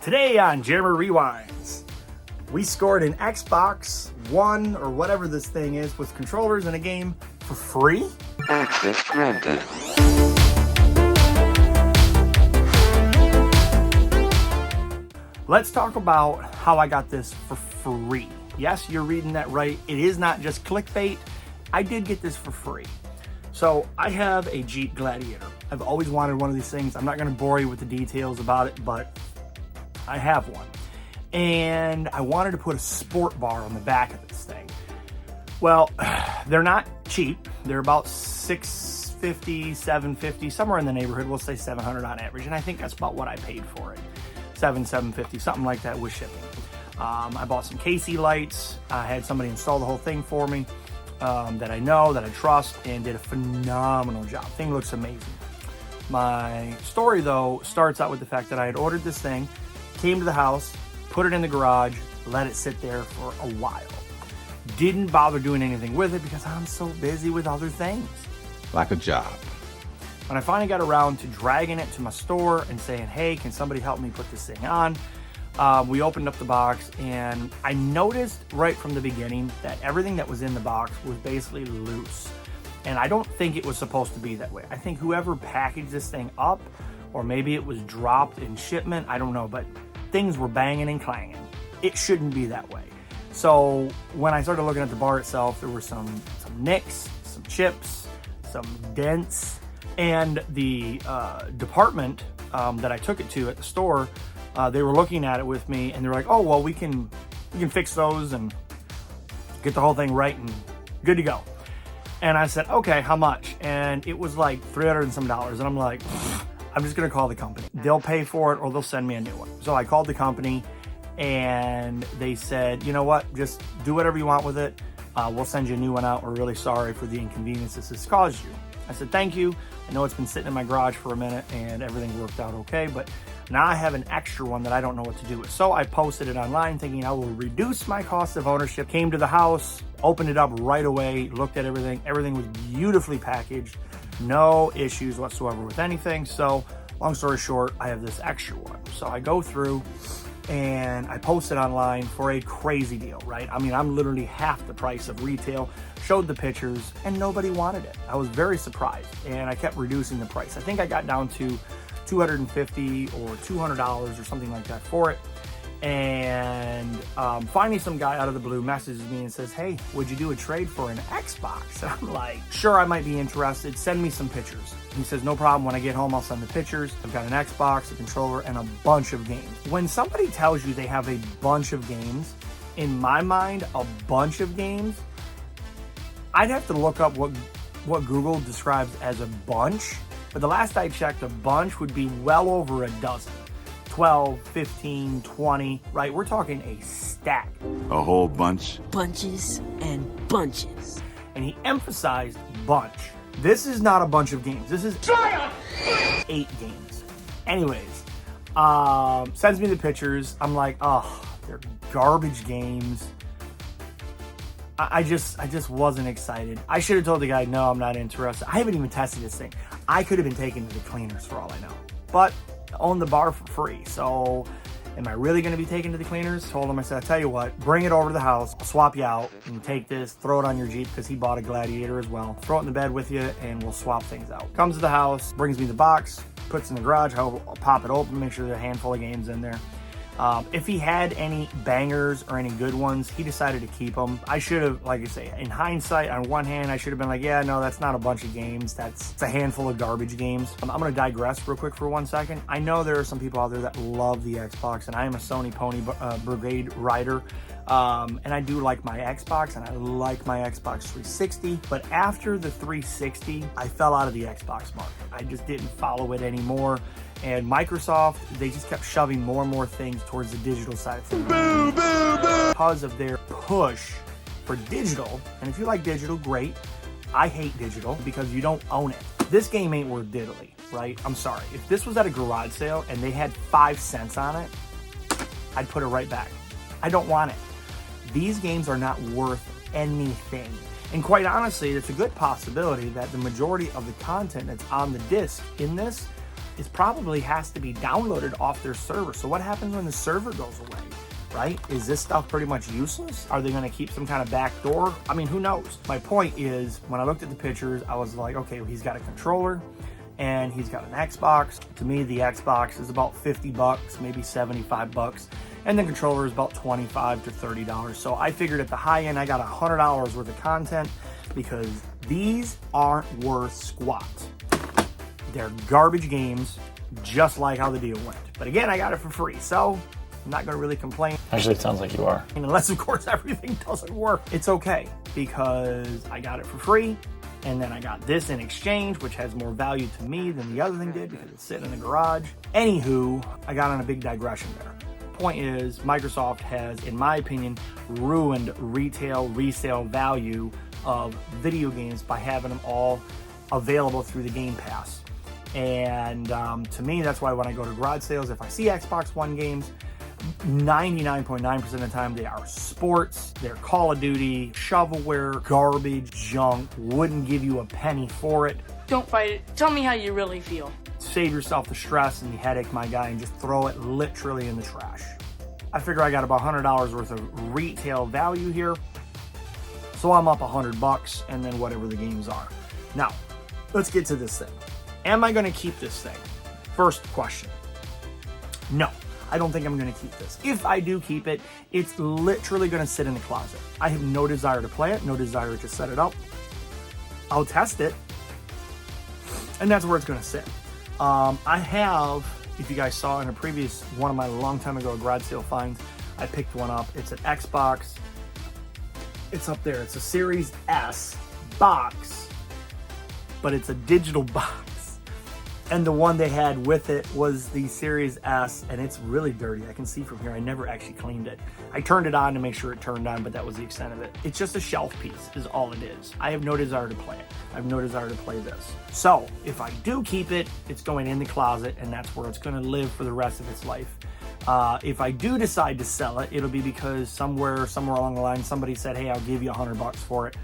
Today on Jeremy Rewinds, we scored an Xbox One or whatever this thing is with controllers in a game for free. Access granted. Let's talk about how I got this for free. Yes, you're reading that right. It is not just clickbait. I did get this for free. So I have a Jeep Gladiator. I've always wanted one of these things. I'm not going to bore you with the details about it, but I have one. And I wanted to put a sport bar on the back of this thing. Well, they're not cheap. They're about $650, $750, somewhere in the neighborhood. We'll say $700 on average. And I think that's about what I paid for it. $750, something like that with shipping. I bought some KC lights. I had somebody install the whole thing for me that I know, that I trust, and did a phenomenal job. Thing looks amazing. My story, though, starts out with the fact that I had ordered this thing, came to the house, put it in the garage, let it sit there for a while. Didn't bother doing anything with it because I'm so busy with other things. Like a job. When I finally got around to dragging it to my store and saying, hey, can somebody help me put this thing on? We opened up the box and I noticed right from the beginning that everything that was in the box was basically loose. And I don't think it was supposed to be that way. I think whoever packaged this thing up, or maybe it was dropped in shipment, I don't know, but things were banging and clanging. It shouldn't be that way. So when I started looking at the bar itself, there were some nicks, some chips, some dents, and the department that I took it to at the store, they were looking at it with me and they're like, oh, well, we can fix those and get the whole thing right and good to go. And I said, okay, how much? And it was like $300 and some dollars. And I'm like, I'm just gonna call the company. They'll pay for it or they'll send me a new one. So I called the company and they said, you know what, just do whatever you want with it. We'll send you a new one out. We're really sorry for the inconvenience this has caused you. I said, thank you. I know it's been sitting in my garage for a minute and everything worked out okay, but now I have an extra one that I don't know what to do with. So I posted it online thinking I will reduce my cost of ownership. Came to the house, opened it up right away, looked at everything. Everything was beautifully packaged. No issues whatsoever with anything. So long story short, I have this extra one. So I go through and I posted online for a crazy deal, right? I mean, I'm literally half the price of retail, showed the pictures, and nobody wanted it. I was very surprised, and I kept reducing the price. I think I got down to $250 or $200 or something like that for it. And finally some guy out of the blue messages me and says, hey, would you do a trade for an Xbox? And I'm like, sure, I might be interested. Send me some pictures. He says, no problem. When I get home, I'll send the pictures. I've got an Xbox, a controller, and a bunch of games. When somebody tells you they have a bunch of games, in my mind, a bunch of games, I'd have to look up what Google describes as a bunch. But the last I checked, a bunch would be well over a dozen. 12, 15, 20, right? We're talking a stack. A whole bunch. Bunches and bunches. And he emphasized bunch. This is not a bunch of games. This is 8 games. Anyways, sends me the pictures. I'm like, oh, they're garbage games. I just wasn't excited. I should have told the guy, no, I'm not interested. I haven't even tested this thing. I could have been taken to the cleaners for all I know. But own the bar for free. So am I really going to be taken to the cleaners? Told him, I said, I tell you what, bring it over to the house. I'll swap you out and take this, throw it on your Jeep because he bought a Gladiator as well. Throw it in the bed with you and we'll swap things out. Comes to the house, brings me the box, puts it in the garage. I'll pop it open, make sure there's a handful of games in there. If he had any bangers or any good ones, he decided to keep them. I should have, like I say, in hindsight, on one hand, I should have been like, yeah, no, that's not a bunch of games. It's a handful of garbage games. I'm going to digress real quick for 1 second. I know there are some people out there that love the Xbox, and I am a Sony Pony Brigade rider. And I do like my Xbox, and I like my Xbox 360. But after the 360, I fell out of the Xbox market. I just didn't follow it anymore. And Microsoft, they just kept shoving more and more things towards the digital side of things. Because of their push for digital. And if you like digital, great. I hate digital because you don't own it. This game ain't worth diddly, right? I'm sorry. If this was at a garage sale and they had 5 cents on it, I'd put it right back. I don't want it. These games are not worth anything. And quite honestly, it's a good possibility that the majority of the content that's on the disc in this is probably has to be downloaded off their server. So what happens when the server goes away, right? Is this stuff pretty much useless? Are they going to keep some kind of back door? I mean, who knows? My point is, when I looked at the pictures, I was like, okay, well, he's got a controller and he's got an Xbox. To me, the Xbox is about 50 bucks, maybe 75 bucks. And the controller is about $25 to $30. So I figured at the high end, I got $100 worth of content because these aren't worth squat. They're garbage games, just like how the deal went. But again, I got it for free, so I'm not gonna really complain. Actually, it sounds like you are. Unless, of course, everything doesn't work. It's okay, because I got it for free, and then I got this in exchange, which has more value to me than the other thing did because it's sitting in the garage. Anywho, I got on a big digression there. Point is, Microsoft has, in my opinion, ruined retail resale value of video games by having them all available through the Game Pass. And to me, that's why when I go to garage sales, if I see Xbox One games, 99.9% of the time they are sports, they're Call of Duty, shovelware, garbage, junk, wouldn't give you a penny for it. Don't fight it. Tell me how you really feel. Save yourself the stress and the headache, my guy, and just throw it literally in the trash. I figure I got about $100 worth of retail value here. So I'm up 100 bucks and then whatever the games are. Now, let's get to this thing. Am I going to keep this thing? First question. No, I don't think I'm going to keep this. If I do keep it, it's literally going to sit in the closet. I have no desire to play it, no desire to set it up. I'll test it, and that's where it's going to sit. I have, if you guys saw in a previous one of my long time ago garage sale finds, I picked one up. It's an Xbox. It's up there. It's a Series S box, but it's a digital box. And the one they had with it was the Series S, and it's really dirty. I can see from here, I never actually cleaned it. I turned it on to make sure it turned on, but that was the extent of it. It's just a shelf piece is all it is. I have no desire to play it. I have no desire to play this. So if I do keep it, it's going in the closet, and that's where it's gonna live for the rest of its life. If I do decide to sell it, it'll be because somewhere along the line, somebody said, hey, I'll give you 100 bucks for it.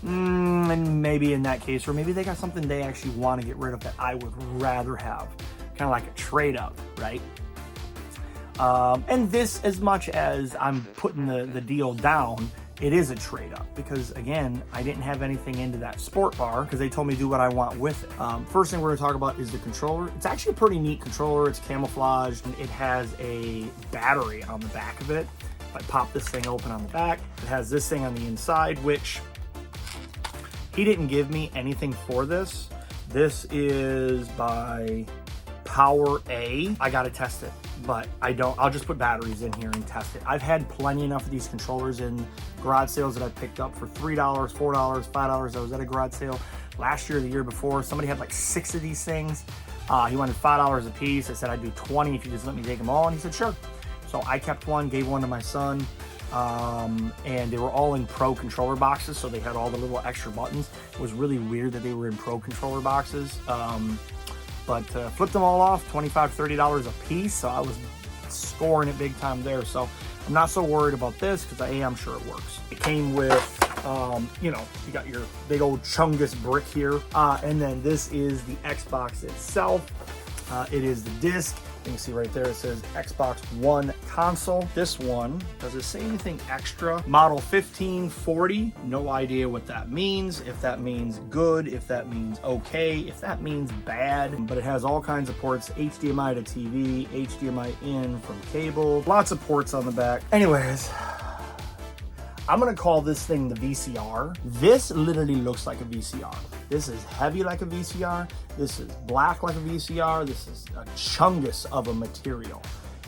And maybe in that case, or maybe they got something they actually want to get rid of that I would rather have, kind of like a trade up, right? And this, as much as I'm putting the deal down, it is a trade up because, again, I didn't have anything into that sport bar because they told me to do what I want with it. First thing we're going to talk about is the controller. It's actually a pretty neat controller. It's camouflaged, and it has a battery on the back of it. If I pop this thing open on the back, it has this thing on the inside, which he didn't give me anything for this. This is by Power A. I gotta test it, but I'll just put batteries in here and test it. I've had plenty enough of these controllers in garage sales that I've picked up for $3, $4, $5. I was at a garage sale last year or the year before. Somebody had like 6 of these things. He wanted $5 a piece. I said, I'd do 20 if you just let me take them all. And he said, sure. So I kept one, gave one to my son. And they were all in Pro controller boxes, so they had all the little extra buttons. It was really weird that they were in Pro controller boxes, but flipped them all off, $25, $30 a piece, so I was scoring it big time there. So I'm not so worried about this because I'm sure it works. It came with, you got your big old Chungus brick here, and then this is the Xbox itself. It is the disc. You can see right there, it says Xbox One console. This one, does it say anything extra? Model 1540, no idea what that means. If that means good, if that means okay, if that means bad. But it has all kinds of ports, HDMI to TV, HDMI in from cable, lots of ports on the back. Anyways, I'm gonna call this thing the VCR. This literally looks like a VCR. This is heavy like a VCR. This is black like a VCR. This is a chungus of a material.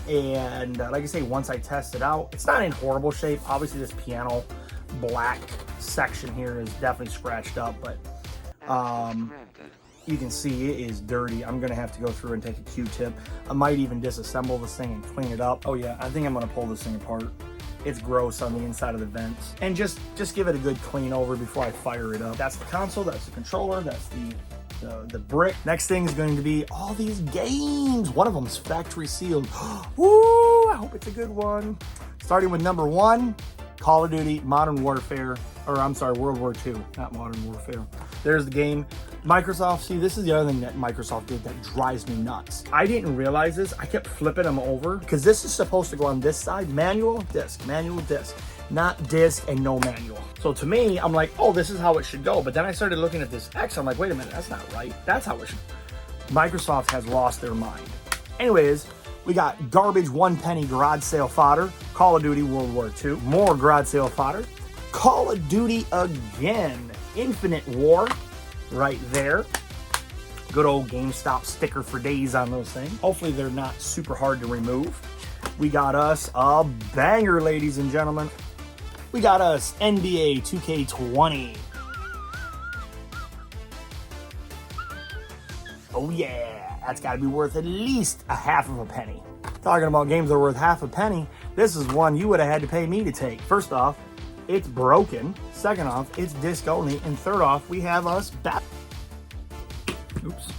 And like I say, once I test it out, it's not in horrible shape. Obviously this piano black section here is definitely scratched up, but you can see it is dirty. I'm gonna have to go through and take a Q-tip. I might even disassemble this thing and clean it up. Oh yeah, I think I'm gonna pull this thing apart. It's gross on the inside of the vents. And just give it a good clean over before I fire it up. That's the console, that's the controller, that's the brick. Next thing is going to be all these games. One of them's factory sealed. Woo, I hope it's a good one. Starting with number 1, Call of Duty Modern Warfare, or I'm sorry, World War II, not Modern Warfare. There's the game. Microsoft, see, this is the other thing that Microsoft did that drives me nuts. I didn't realize this. I kept flipping them over because this is supposed to go on this side, manual, disc, not disc and no manual. So to me, I'm like, oh, this is how it should go. But then I started looking at this X. I'm like, wait a minute, that's not right. That's how it should. Microsoft has lost their mind. Anyways, we got garbage 1 penny garage sale fodder, Call of Duty World War II, more garage sale fodder, Call of Duty again, Infinite War, right there. Good old GameStop sticker for days on those things. Hopefully they're not super hard to remove. We got us a banger, ladies and gentlemen. We got us NBA 2K20. Oh yeah, that's gotta be worth at least a half of a penny. Talking about games that are worth half a penny, this is one you would have had to pay me to take. First off, it's broken. Second off, it's disc only. And third off, we have us back. Oops.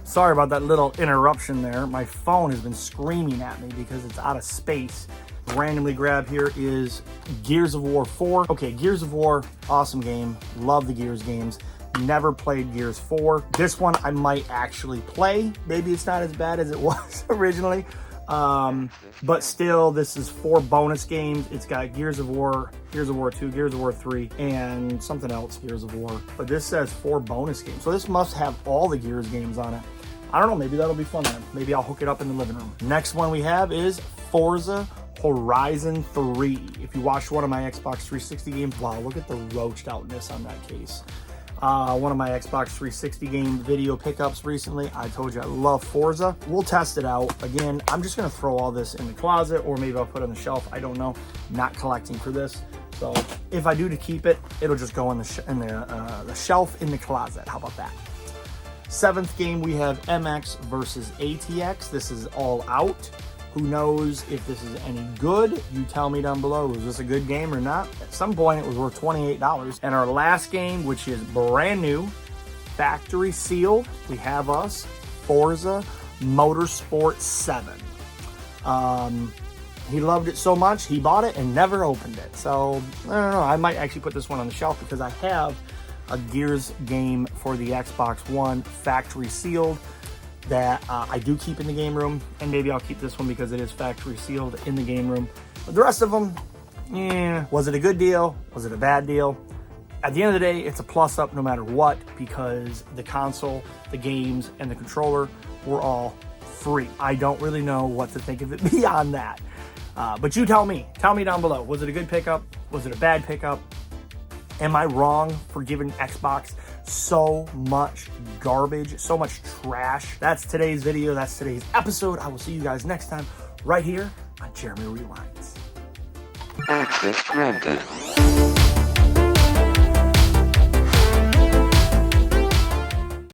Sorry about that little interruption there. My phone has been screaming at me because it's out of space. Randomly grabbed here is Gears of War 4. Okay, Gears of War, awesome game. Love the Gears games. Never played Gears 4. This one I might actually play. Maybe it's not as bad as it was originally. But still, this is 4 bonus games. It's got Gears of War 2, Gears of War 3, and something else, Gears of War. But this says 4 bonus games. So this must have all the Gears games on it. I don't know, maybe that'll be fun then. Maybe I'll hook it up in the living room. Next one we have is Forza Horizon 3. If you watched one of my Xbox 360 games, wow, look at the roached outness on that case. One of my Xbox 360 game video pickups recently. I told you I love Forza. We'll test it out. Again, I'm just gonna throw all this in the closet, or maybe I'll put it on the shelf. I don't know. Not collecting for this. So if I do to keep it, it'll just go in the shelf in the closet. How about that? 7th game, we have MX versus ATX. This is all out. Who knows if this is any good? You tell me down below. Was this a good game or not? At some point, it was worth $28. And our last game, which is brand new, factory sealed, we have us Forza Motorsport 7. He loved it so much, he bought it and never opened it. So, I don't know. I might actually put this one on the shelf because I have a Gears game for the Xbox One, factory sealed, that I do keep in the game room, and maybe I'll keep this one because it is factory sealed in the game room. But the rest of them, yeah. Was it a good deal? Was it a bad deal? At the end of the day, it's a plus up no matter what, because the console, the games, and the controller were all free. I don't really know what to think of it beyond that. But you tell me. Tell me down below. Was it a good pickup? Was it a bad pickup? Am I wrong for giving Xbox so much garbage, so much trash? That's today's video. That's today's episode. I will see you guys next time right here on Jeremy Rewinds. Access granted.